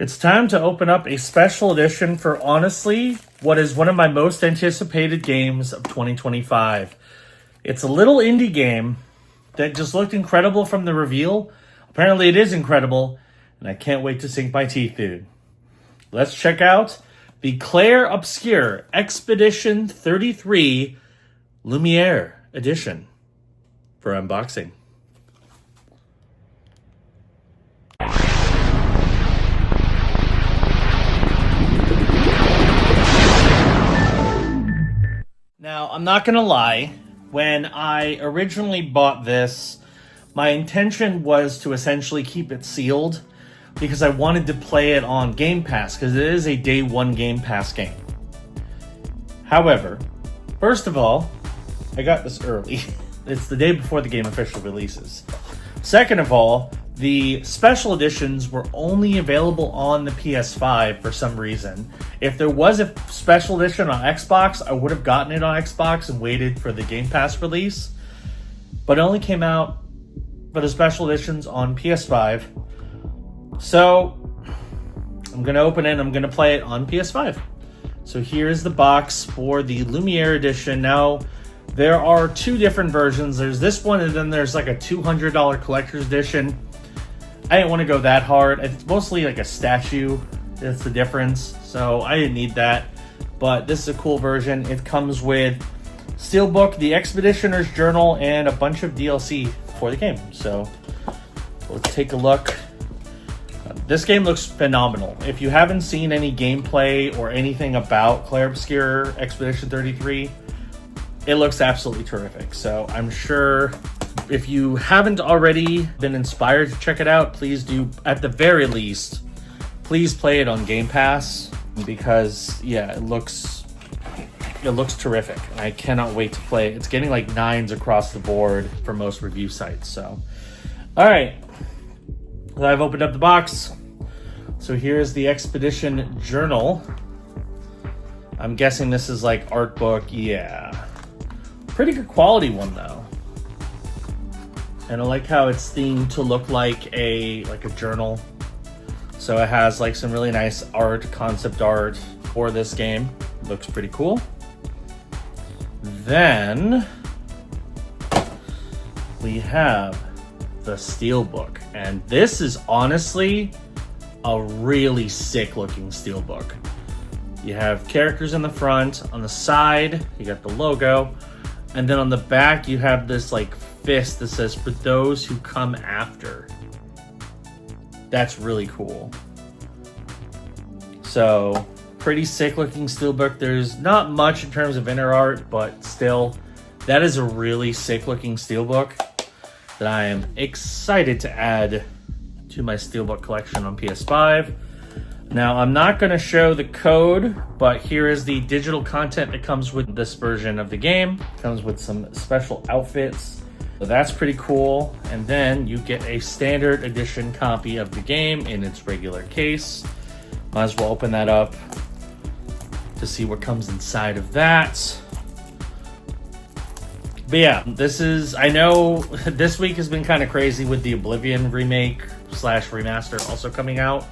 It's time to open up a special edition for honestly what is one of my most anticipated games of 2025. It's a little indie game that just looked incredible from the reveal. Apparently it is incredible, and I can't wait to sink my teeth in. Let's check out the Clair Obscure Expedition 33 Lumiere edition for unboxing. Now, I'm not going to lie, when I originally bought this, my intention was to essentially keep it sealed because I wanted to play it on Game Pass because it is a day one Game Pass game. However, first of all, I got this early. It's the day before the game officially releases. Second of all, the special editions were only available on the PS5 for some reason. If there was a special edition on Xbox, I would have gotten it on Xbox and waited for the Game Pass release. But it only came out for the special editions on PS5. So, I'm going to open it and I'm going to play it on PS5. So here's the box for the Lumiere edition. Now, there are two different versions. There's this one and then there's like a $200 collector's edition. I didn't want to go that hard. It's mostly like a statue. That's the difference. So I didn't need that. But this is a cool version. It comes with Steelbook, the Expeditioner's Journal, and a bunch of DLC for the game. So let's take a look. This game looks phenomenal. If you haven't seen any gameplay or anything about Clair Obscure Expedition 33, it looks absolutely terrific. So I'm sure if you haven't already been inspired to check it out, please do. At the very least, please play it on Game Pass because, yeah, it looks terrific. I cannot wait to play it. It's getting like 9s across the board for most review sites. So, all right. So I've opened up the box. So here's the Expedition Journal. I'm guessing this is like art book. Yeah. Pretty good quality one though. And I like how it's themed to look like a journal. So it has like some really nice art, concept art for this game. Looks pretty cool. Then we have the Steelbook. And this is honestly a really sick looking Steelbook. You have characters in the front, on the side, you got the logo, and then on the back you have this like fist that says for those who come after. That's really cool. So, pretty sick looking Steelbook. There's not much in terms of inner art, but still, that is a really sick looking Steelbook that I am excited to add to my Steelbook collection on PS5. Now, I'm not going to show the code, but here is the digital content that comes with this version of the game. It comes with some special outfits. So that's pretty cool. And then you get a standard edition copy of the game in its regular case. Might as well open that up to see what comes inside of that. But yeah, I know this week has been kind of crazy with the Oblivion remake / remaster also coming out.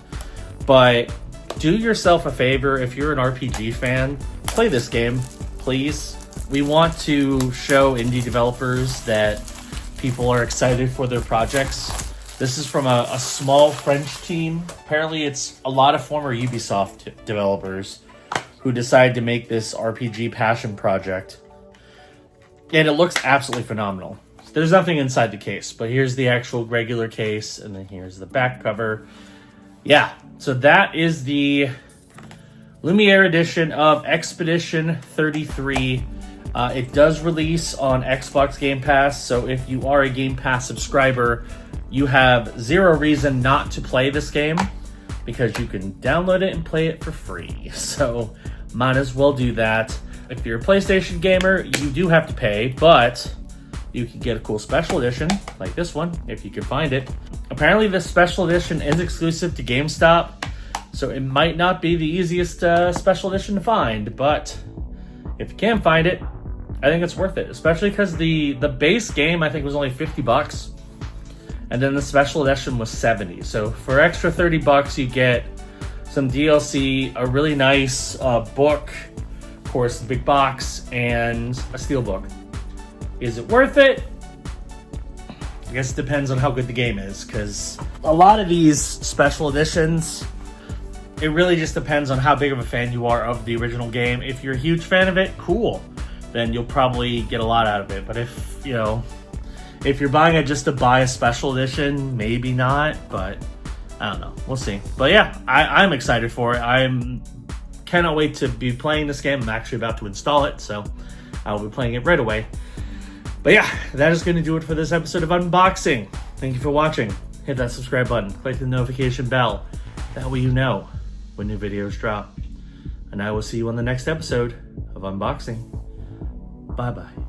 But do yourself a favor, if you're an RPG fan, play this game, please. We want to show indie developers that people are excited for their projects. This is from a small French team. Apparently it's a lot of former Ubisoft developers who decided to make this RPG passion project. And it looks absolutely phenomenal. There's nothing inside the case, but here's the actual regular case, and then here's the back cover. Yeah, so that is the Lumiere edition of Expedition 33. It does release on Xbox Game Pass, so if you are a Game Pass subscriber, you have zero reason not to play this game because you can download it and play it for free. So might as well do that. If you're a PlayStation gamer, you do have to pay, but you can get a cool special edition like this one if you can find it. Apparently this special edition is exclusive to GameStop, so it might not be the easiest special edition to find, but if you can find it, I think it's worth it, especially because the base game I think was only $50, and then the special edition was $70. So for extra $30, you get some DLC, a really nice book, of course, the big box, and a steelbook. Is it worth it? I guess it depends on how good the game is, because a lot of these special editions, it really just depends on how big of a fan you are of the original game. If you're a huge fan of it, cool. Then you'll probably get a lot out of it. But if you're buying it just to buy a special edition, maybe not, but I don't know. We'll see. But yeah, I'm excited for it. Cannot wait to be playing this game. I'm actually about to install it, so I'll be playing it right away. But yeah, that is going to do it for this episode of Unboxing. Thank you for watching. Hit that subscribe button. Click the notification bell. That way you know when new videos drop. And I will see you on the next episode of Unboxing. Bye-bye.